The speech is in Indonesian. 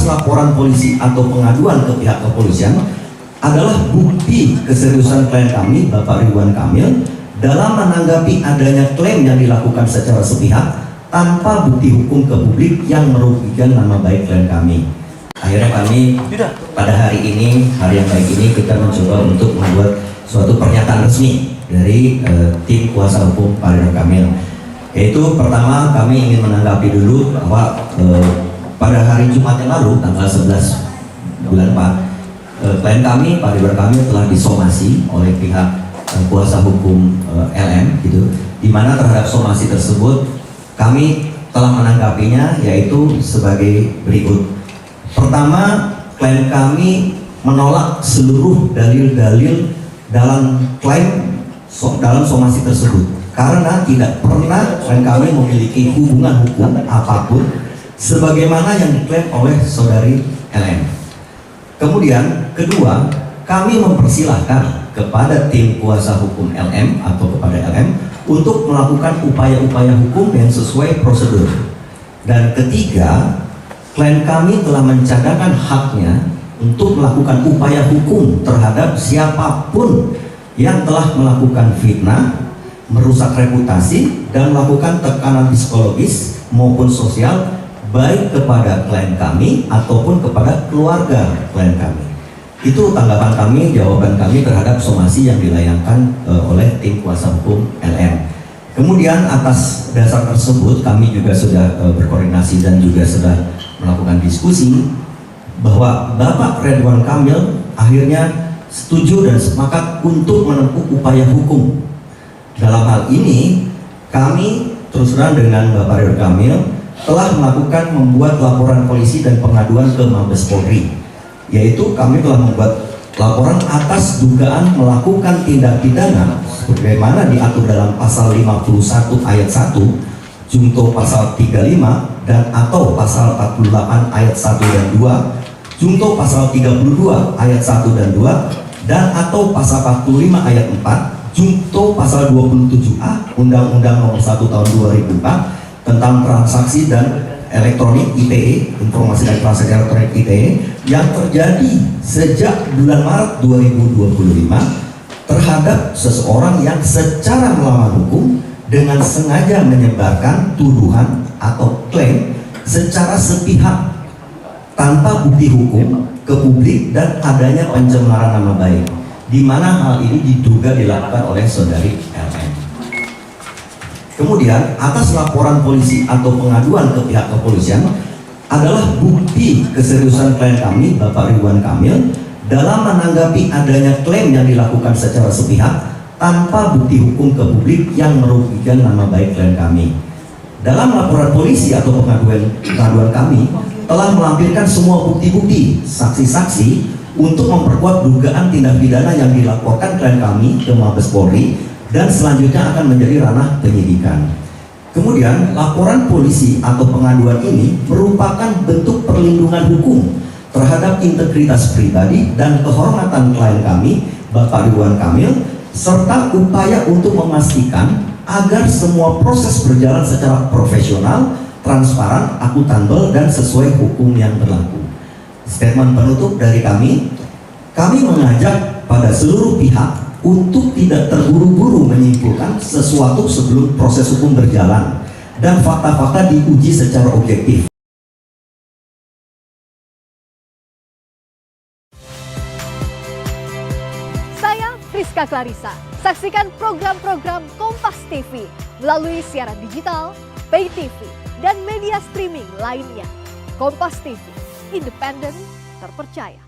atas laporan polisi atau pengaduan ke pihak kepolisian adalah bukti keseriusan klien kami, Bapak Ridwan Kamil, dalam menanggapi adanya klaim yang dilakukan secara sepihak tanpa bukti hukum ke publik yang merugikan nama baik klien kami. Akhirnya kami pada hari ini, hari yang baik ini, kita mencoba untuk membuat suatu pernyataan resmi dari tim kuasa hukum Pak Ridwan Kamil. Yaitu pertama, kami ingin menanggapi dulu bahwa pada hari Jumat yang lalu, tanggal 11 bulan 4, klien kami, Pak Ridwan Kamil, telah disomasi oleh pihak kuasa hukum LM, gitu. Di mana terhadap somasi tersebut kami telah menanggapinya, yaitu sebagai berikut. Pertama, klien kami menolak seluruh dalil-dalil dalam klaim dalam somasi tersebut karena tidak pernah klien kami memiliki hubungan hukum apapun sebagaimana yang diklaim oleh saudari LM. Kemudian, kedua, kami mempersilahkan kepada tim kuasa hukum LM atau kepada LM untuk melakukan upaya-upaya hukum yang sesuai prosedur. Dan ketiga, klien kami telah mencadangkan haknya untuk melakukan upaya hukum terhadap siapapun yang telah melakukan fitnah, merusak reputasi, dan melakukan tekanan psikologis maupun sosial baik kepada klien kami ataupun kepada keluarga klien kami. Itu tanggapan kami, jawaban kami terhadap somasi yang dilayangkan oleh tim kuasa hukum LM. Kemudian atas dasar tersebut kami juga sudah berkoordinasi dan juga sudah melakukan diskusi bahwa Bapak Ridwan Kamil akhirnya setuju dan sepakat untuk menempuh upaya hukum. Dalam hal ini kami terus terang dengan Bapak Ridwan Kamil telah membuat laporan polisi dan pengaduan ke Mabes Polri, yaitu kami telah membuat laporan atas dugaan melakukan tindak pidana sebagaimana diatur dalam pasal 51 ayat 1, junto pasal 35 dan atau pasal 48 ayat 1 dan 2, junto pasal 32 ayat 1 dan 2, dan atau pasal 45 ayat 4, junto pasal 27A Undang-Undang Nomor 1 Tahun 2004 tentang transaksi dan elektronik ITE, informasi dan transaksi elektronik ITE, yang terjadi sejak bulan Maret 2025 terhadap seseorang yang secara melawan hukum dengan sengaja menyebarkan tuduhan atau klaim secara sepihak tanpa bukti hukum ke publik dan adanya pencemaran nama baik, di mana hal ini diduga dilakukan oleh saudari LM. Kemudian atas laporan polisi atau pengaduan ke pihak kepolisian adalah bukti keseriusan klien kami, Bapak Ridwan Kamil, dalam menanggapi adanya klaim yang dilakukan secara sepihak tanpa bukti hukum ke publik yang merugikan nama baik klien kami. Dalam laporan polisi atau pengaduan kami telah melampirkan semua bukti-bukti, saksi-saksi untuk memperkuat dugaan tindak pidana yang dilaporkan klien kami ke Mabes Polri dan selanjutnya akan menjadi ranah penyidikan. Kemudian laporan polisi atau pengaduan ini merupakan bentuk perlindungan hukum terhadap integritas pribadi dan kehormatan klien kami, Bapak Ridwan Kamil, serta upaya untuk memastikan agar semua proses berjalan secara profesional, transparan, akuntabel, dan sesuai hukum yang berlaku. Statement penutup dari kami mengajak pada seluruh pihak untuk tidak terburu-buru menyimpulkan sesuatu sebelum proses hukum berjalan dan fakta-fakta diuji secara objektif. Saya Friska Clarissa. Saksikan program-program Kompas TV melalui siaran digital, pay TV, dan media streaming lainnya. Kompas TV, independen, terpercaya.